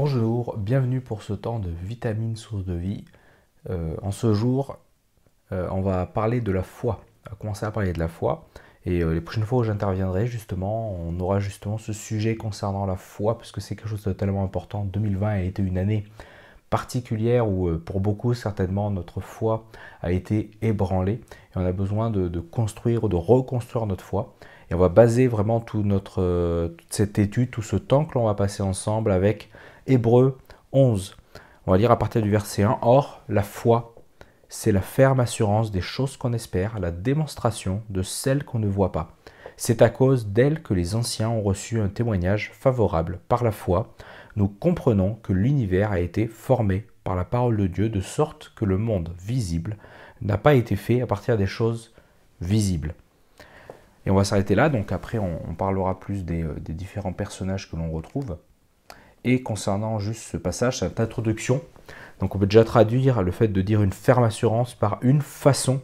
Bonjour, bienvenue pour ce temps de vitamine source de vie. En ce jour, on va parler de la foi. On va commencer à parler de la foi. Et les prochaines fois où j'interviendrai, justement, on aura justement ce sujet concernant la foi, parce que c'est quelque chose de tellement important. 2020 a été une année particulière où, pour beaucoup, certainement, notre foi a été ébranlée. Et on a besoin de construire, de reconstruire notre foi. Et on va baser vraiment toute cette étude, tout ce temps que l'on va passer ensemble avec Hébreux 11. On va lire à partir du verset 1. Or, la foi, c'est la ferme assurance des choses qu'on espère, la démonstration de celles qu'on ne voit pas. C'est à cause d'elle que les anciens ont reçu un témoignage favorable. Par la foi, nous comprenons que l'univers a été formé par la parole de Dieu, de sorte que le monde visible n'a pas été fait à partir des choses visibles. Et on va s'arrêter là, donc après on parlera plus des différents personnages que l'on retrouve. Et concernant juste ce passage, cette introduction, donc on peut déjà traduire le fait de dire une ferme assurance par une façon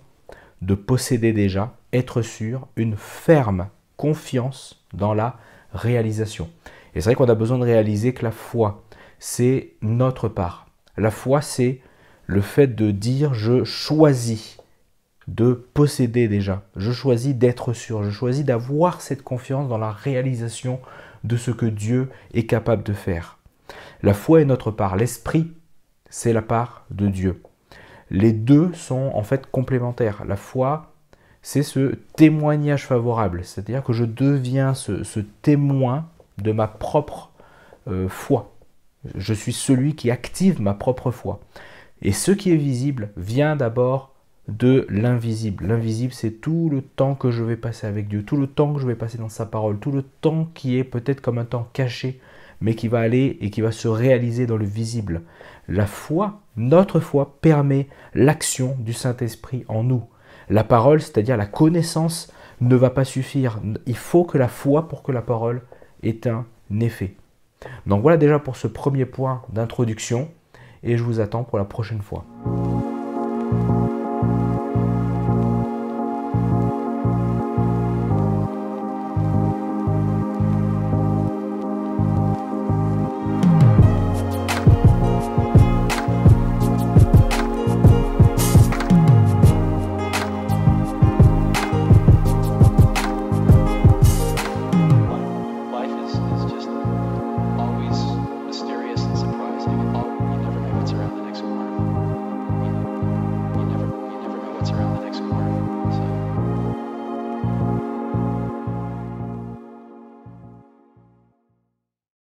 de posséder déjà, être sûr, une ferme confiance dans la réalisation. Et c'est vrai qu'on a besoin de réaliser que la foi, c'est notre part. La foi, c'est le fait de dire je choisis de posséder déjà. Je choisis d'être sûr. Je choisis d'avoir cette confiance dans la réalisation de ce que Dieu est capable de faire. La foi est notre part. L'esprit, c'est la part de Dieu. Les deux sont en fait complémentaires. La foi, c'est ce témoignage favorable. C'est-à-dire que je deviens ce témoin de ma propre foi. Je suis celui qui active ma propre foi. Et ce qui est visible vient d'abord de l'invisible. L'invisible, c'est tout le temps que je vais passer avec Dieu, tout le temps que je vais passer dans sa parole, tout le temps qui est peut-être comme un temps caché, mais qui va aller et qui va se réaliser dans le visible. La foi, notre foi, permet l'action du Saint-Esprit en nous. La parole, c'est-à-dire la connaissance, ne va pas suffire. Il faut que la foi pour que la parole ait un effet. Donc voilà déjà pour ce premier point d'introduction, et je vous attends pour la prochaine fois.